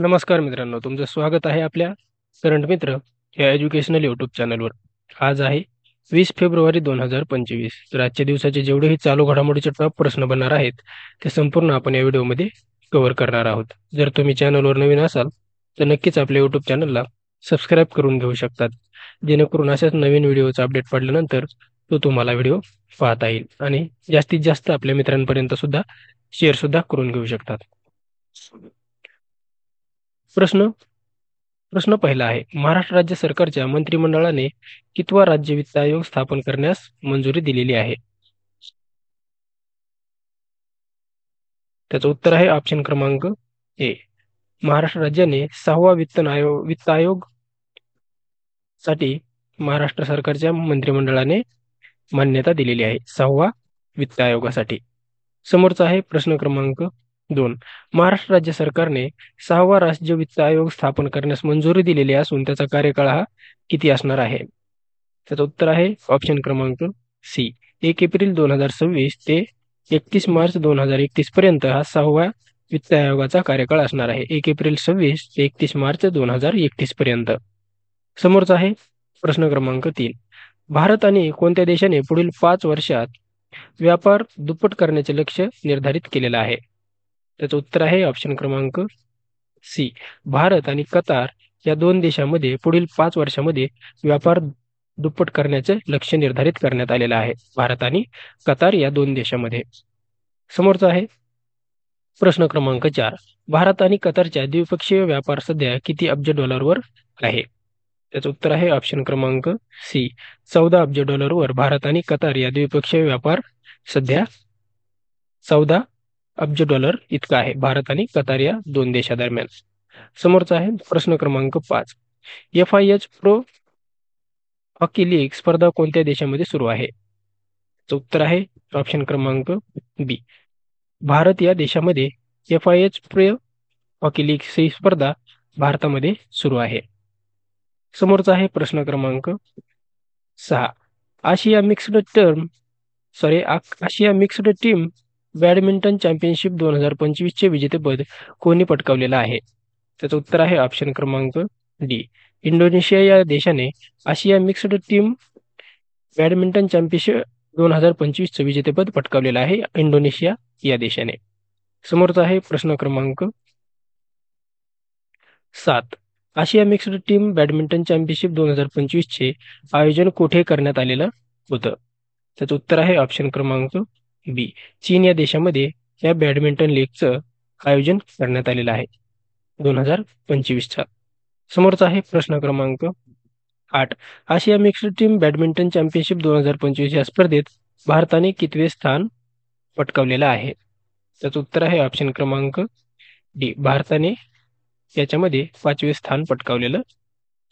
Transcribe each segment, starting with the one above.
नमस्कार मित्रांनो, तुमचं स्वागत आहे आपल्या करंट मित्र या एज्युकेशनल यूट्यूब चॅनलवर. आज आहे 20 फेब्रुवारी 2025. तर आजच्या दिवसाचे जेवढेही चालू घडामोडीचे टॉप प्रश्न बनणार आहेत ते संपूर्ण आपण या व्हिडिओमध्ये कव्हर करणार आहोत. जर तुम्ही चॅनलवर नवीन असाल तर नक्कीच आपल्या यूट्यूब चॅनलला सबस्क्राईब करून घेऊ शकतात, जेणेकरून अशाच नवीन व्हिडिओचा अपडेट पडल्यानंतर तो तुम्हाला व्हिडिओ पाहता येईल आणि जास्तीत जास्त आपल्या मित्रांपर्यंत सुद्धा शेअर करून घेऊ शकतात. प्रश्न प्रश्न पहिला आहे, महाराष्ट्र राज्य सरकारच्या मंत्रिमंडळाने कितवा राज्य वित्त आयोग स्थापन करण्यास मंजुरी दिलेली आहे? त्याचं उत्तर आहे ऑप्शन क्रमांक ए. महाराष्ट्र राज्याने 6वा वित्त आयोग साठी महाराष्ट्र सरकारच्या मंत्रिमंडळाने मान्यता दिलेली आहे. 6वा वित्त आयोगासाठी. समोरचा आहे प्रश्न क्रमांक 2. महाराष्ट्र राज्य सरकारने 6वा राज्य वित्त आयोग स्थापन करण्यास मंजुरी दिलेली असून त्याचा कार्यकाळ हा किती असणार आहे? त्याचं उत्तर आहे ऑप्शन क्रमांक सी. 1 एप्रिल 2026 ते 31 मार्च 2031 पर्यंत हा 6वा वित्त आयोगाचा कार्यकाळ असणार आहे. 1 एप्रिल 26 ते 31 मार्च 2031 पर्यंत. समोरचा आहे प्रश्न क्रमांक 3. भारत आणि कोणत्या देशाने पुढील 5 वर्षात व्यापार दुप्पट करण्याचे लक्ष्य निर्धारित केलेलं आहे? त्याचं उत्तर आहे ऑप्शन क्रमांक सी. भारत आणि कतार या 2 देशांमध्ये पुढील 5 वर्षामध्ये व्यापार दुप्पट करण्याचे लक्ष्य निर्धारित करण्यात आलेलं आहे. भारत आणि कतार या 2 देशांमध्ये. समोरचा आहे प्रश्न क्रमांक 4. भारत आणि कतारच्या द्विपक्षीय व्यापार सध्या किती अब्ज डॉलरवर आहे? त्याचं उत्तर आहे ऑप्शन क्रमांक सी. 14 अब्ज डॉलरवर भारत आणि कतार या द्विपक्षीय व्यापार सध्या 14 अब्ज डॉलर इतका आहे, भारत आणि कतार या 2 देशादरम्यान. समोरचा आहे प्रश्न क्रमांक 5. FIH प्रो हॉकी लीग स्पर्धा कोणत्या देशामध्ये सुरू आहे? उत्तर आहे ऑप्शन क्रमांक बी. भारत या देशामध्ये FIH प्रो हॉकी लीग ही स्पर्धा भारतामध्ये सुरू आहे. समोरचा आहे प्रश्न क्रमांक 6. आशिया मिक्स्ड टीम बॅडमिंटन चॅम्पियनशिप 2025 चे विजेतेपद कोणी पटकावलेलं आहे? त्याचं उत्तर आहे ऑप्शन क्रमांक डी. इंडोनेशिया या देशाने आशिया मिक्स्ड टीम बॅडमिंटन चॅम्पियनशिप 2025 चं विजेतेपद पटकावलेलं आहे इंडोनेशिया या देशाने. समोरचा आहे प्रश्न क्रमांक 7. आशिया मिक्स्ड टीम बॅडमिंटन चॅम्पियनशिप 2025 चे आयोजन कुठे करण्यात आलेलं होतं? त्याचं उत्तर आहे ऑप्शन क्रमांक बी. चीन या देशामध्ये या बॅडमिंटन लीगचं आयोजन करण्यात आलेलं आहे 2025चा. समोरचा आहे प्रश्न क्रमांक 8. आशिया मिक्स्ड टीम बॅडमिंटन चॅम्पियनशिप 2025 या स्पर्धेत भारताने कितवे स्थान पटकावलेलं आहे? त्याचं उत्तर आहे ऑप्शन क्रमांक डी. भारताने याच्यामध्ये 5वे स्थान पटकावलेलं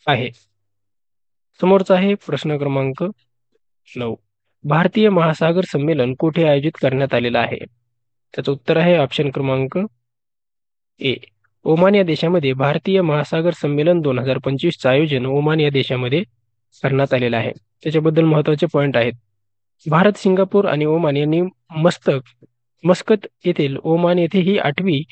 आहे. समोरचा आहे प्रश्न क्रमांक 9. भारतीय महासागर संमेलन कुठे आयोजित करण्यात आलेलं आहे? त्याचं उत्तर आहे ऑप्शन क्रमांक ए. ओमान या देशामध्ये भारतीय महासागर संमेलन 2025चं आयोजन ओमान या देशामध्ये करण्यात आलेलं आहे. त्याच्याबद्दल महत्त्वाचे पॉईंट आहेत. भारत, सिंगापूर आणि ओमान यांनी मस्कत येथील ओमान येथे ही 8वी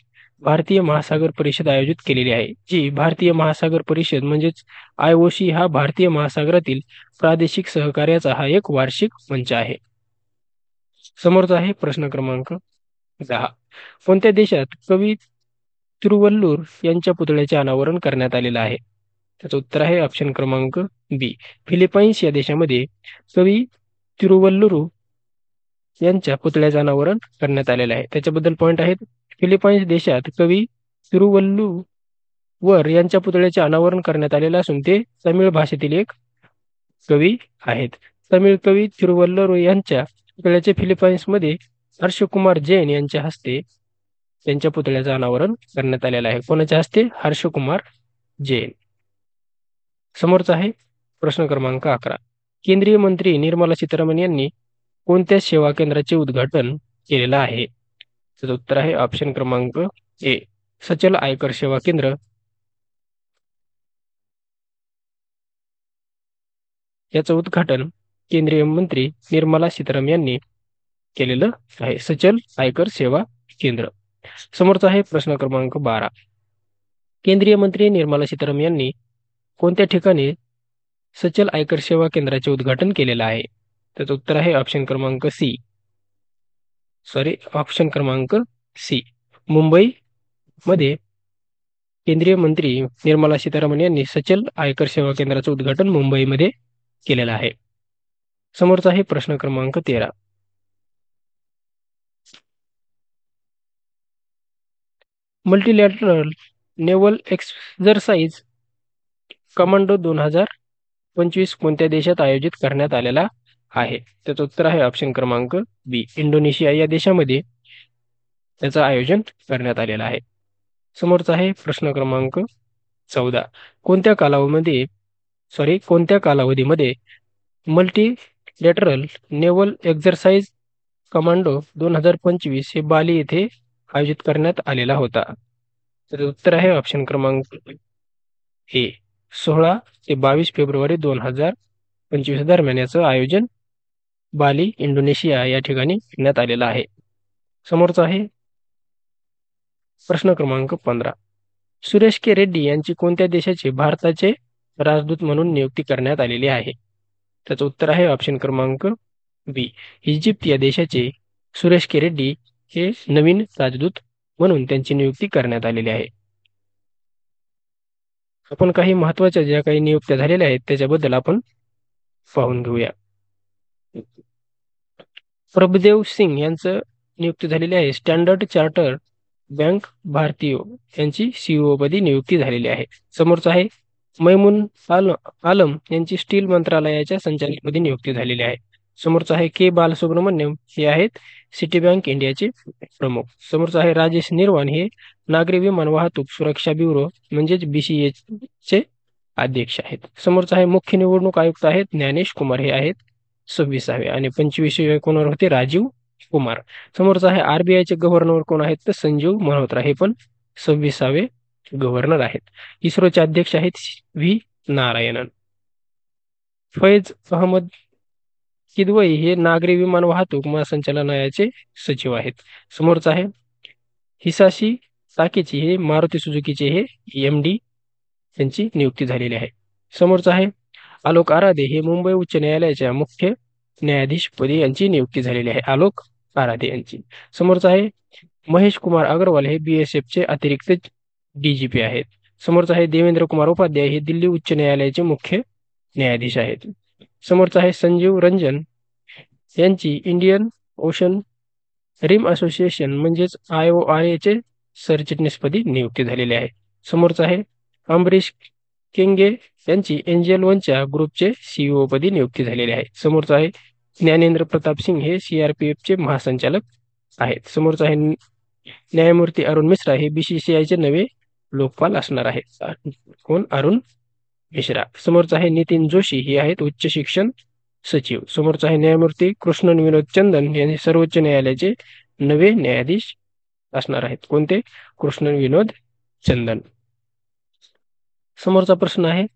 भारतीय महासागर परिषद आयोजित केलेली आहे. जी भारतीय महासागर परिषद म्हणजेच IOC हा भारतीय महासागरातील प्रादेशिक सहकार्याचा हा एक वार्षिक मंच आहे. समोरचा आहे प्रश्न क्रमांक 10. कोणत्या देशात कवी तिरुवल्लूर यांच्या पुतळ्याचे अनावरण करण्यात आलेलं आहे? त्याचं उत्तर आहे ऑप्शन क्रमांक बी. फिलिपाईन्स या देशामध्ये कवी तिरुवल्लुरू यांच्या पुतळ्याचे अनावरण करण्यात आलेलं आहे. त्याच्याबद्दल पॉईंट आहेत. फिलिपाईन्स देशात कवी तिरुवल्लुवर यांच्या पुतळ्याचे अनावरण करण्यात आलेलं असून ते तमिळ भाषेतील एक कवी आहेत. तमिळ कवी तिरुवल्लुवर यांच्या पुतळ्याचे फिलिपाईन्समध्ये हर्षकुमार जैन यांच्या हस्ते त्यांच्या पुतळ्याचं अनावरण करण्यात आलेलं आहे. कोणाच्या हस्ते? हर्षकुमार जैन. समोरचा आहे प्रश्न क्रमांक 11. केंद्रीय मंत्री निर्मला सीतारामन यांनी कोणत्या सेवा केंद्राचे उद्घाटन केलेलं आहे? त्याचं उत्तर आहे ऑप्शन क्रमांक ए. सचल आयकर सेवा केंद्र याचं उद्घाटन केंद्रीय मंत्री निर्मला सीतारामन यांनी केलेलं आहे. सचल आयकर सेवा केंद्र. समोरचा आहे प्रश्न क्रमांक 12. केंद्रीय मंत्री निर्मला सीतारामन यांनी कोणत्या ठिकाणी सचल आयकर सेवा केंद्राचे उद्घाटन केलेलं आहे? त्याचं उत्तर आहे ऑप्शन क्रमांक सी, मुंबईमध्ये केंद्रीय मंत्री निर्मला सीतारामन यांनी सचल आयकर सेवा केंद्राचं उद्घाटन मुंबईमध्ये केलेलं आहे. समोरचा आहे प्रश्न क्रमांक 13. मल्टीलॅटरल नेव्हल एक्सरसाइज कमांडो 2025 कोणत्या देशात आयोजित करण्यात आलेला आहे? त्याचं उत्तर आहे ऑप्शन क्रमांक बी, इंडोनेशिया या देशामध्ये त्याचं आयोजन करण्यात आलेलं आहे. समोरचा आहे प्रश्न क्रमांक 14. कोणत्या कालावधीमध्ये मल्टीलॅटरल नेव्हल एक्सरसाइज कमांडो 2025 हे बाली येथे आयोजित करण्यात आलेला होता? तर उत्तर आहे ऑप्शन क्रमांक ए, 16 ते 22 फेब्रुवारी 2025 दरम्यान याचं आयोजन बाली, इंडोनेशिया या ठिकाणी करण्यात आलेलं आहे. समोरचा आहे प्रश्न क्रमांक 15. सुरेश के रेड्डी यांची कोणत्या देशाचे भारताचे राजदूत म्हणून नियुक्ती करण्यात आलेली आहे? त्याचं उत्तर आहे ऑप्शन क्रमांक बी, इजिप्त या देशाचे सुरेश के रेड्डी हे नवीन राजदूत म्हणून त्यांची नियुक्ती करण्यात आलेली आहे. आपण काही महत्त्वाच्या ज्या काही नियुक्त्या झालेल्या आहेत त्याच्याबद्दल आपण पाहून घेऊया. प्रभदेव सिंग यांचं नियुक्ती झालेली आहे. स्टँडर्ड चार्टर्ड बँक भारतीय यांची सीईओ पदी नियुक्ती झालेली आहे. समोरचा आहे मैमून आलम यांची स्टील मंत्रालयाच्या संचालकपदी नियुक्ती झालेली आहे. समोरचा आहे के बालसुब्रमण्यम हे आहेत सिटी बँक इंडियाचे प्रमुख. समोरचा आहे राजेश निर्वाण हे नागरी विमान वाहतूक सुरक्षा ब्युरो म्हणजेच BCA चे अध्यक्ष आहेत. समोरचा आहे मुख्य निवडणूक आयुक्त आहेत ज्ञानेश कुमार हे आहेत 26वे आणि 25वे कोणावर होते राजीव कुमार. समोरचा आहे RBIचे गव्हर्नर कोण आहेत तर संजीव मल्होत्रा हे पण 26वे गव्हर्नर आहेत. इस्रोचे अध्यक्ष आहेत व्ही नारायणन. फैज अहमद किदवई हे नागरी विमान वाहतूक महासंचालनालयाचे सचिव आहेत. समोरचा आहे हिसाशी साकेची हे मारुती सुझुकीचे हे MD यांची नियुक्ती झालेली आहे. समोरचा आहे आलोक आराधे हे मुंबई उच्च न्यायालयाच्या मुख्य न्यायाधीशपदी यांची नियुक्ती झालेली आहे. आलोक आराधे यांची. समोरचा आहे महेश कुमार अग्रवाल हे BSFचे अतिरिक्त DGP आहेत. समोरचा आहे देवेंद्र कुमार उपाध्याय हे दिल्ली उच्च न्यायालयाचे मुख्य न्यायाधीश आहेत. समोरचा आहे संजीव रंजन यांची इंडियन ओशन रिम असोसिएशन म्हणजेच IORA चे सरचिटणीसपदी नियुक्ती झालेली आहे. समोरचा आहे अमरीश केंगे यांची एंजल वनच्या ग्रुपचे CEO पदी नियुक्ती झालेली आहे. समोरचा आहे ज्ञानेंद्र प्रताप सिंग हे CRPFचे महासंचालक आहेत. समोरचा आहे न्यायमूर्ती अरुण मिश्रा हे BCCIचे नवे लोकपाल असणार आहेत. कोण? अरुण मिश्रा. समोरचा आहे नितीन जोशी हे आहेत उच्च शिक्षण सचिव. समोरचा आहे न्यायमूर्ती कृष्णन विनोद चंदन यांनी सर्वोच्च न्यायालयाचे नवे न्यायाधीश असणार आहेत. कोणते? कृष्णन विनोद चंदन. समोरचा प्रश्न आहे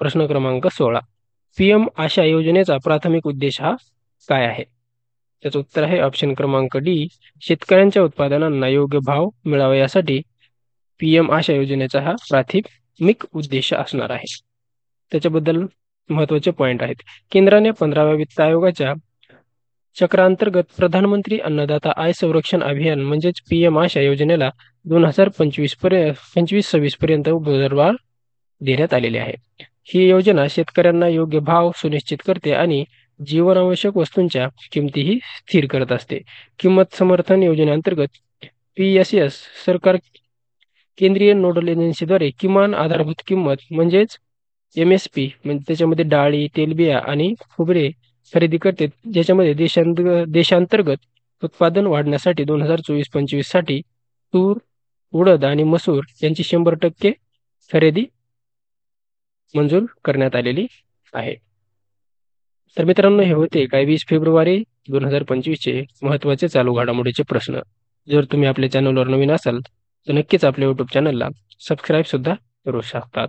प्रश्न क्रमांक 16. PM आशा योजनेचा प्राथमिक उद्देश हा काय आहे? त्याचं उत्तर आहे ऑप्शन क्रमांक डी, शेतकऱ्यांच्या उत्पादनांना योग्य भाव मिळावा यासाठी PM आशा योजनेचा हा प्राथमिक उद्देश असणार आहे. त्याच्याबद्दल महत्त्वाचे पॉइंट आहेत. केंद्राने 15व्या वित्त आयोगाच्या चक्रांतर्गत प्रधानमंत्री अन्नदाता आय संरक्षण अभियान म्हणजेच PM आशा योजनेला 2025-26 पर्यंत मुदतवाढ देण्यात आलेली आहे. ही योजना शेतकऱ्यांना योग्य भाव सुनिश्चित करते आणि जीवनावश्यक वस्तूंच्या किमतीही स्थिर करत असते. किंमत समर्थन योजनेअंतर्गत PSS सरकार केंद्रीय नोडल एजन्सीद्वारे किमान आधारभूत किंमत म्हणजेच MSP म्हणजे त्याच्यामध्ये डाळी, तेलबिया आणि खोबरे खरेदी करते, ज्याच्यामध्ये देशांतर्गत उत्पादन वाढण्यासाठी 2024-25 साठी तूर, उडद आणि मसूर यांची 100% खरेदी मंजूर करण्यात आलेली आहे. तर मित्रांनो हे होते काय 20 फेब्रुवारी 2025 चे महत्त्वाचे चालू घडामोडीचे प्रश्न. जर तुम्ही आपल्या चॅनलवर नवीन असाल तर नक्कीच आपल्या YouTube चॅनलला सबस्क्राईब सुद्धा करू शकतात.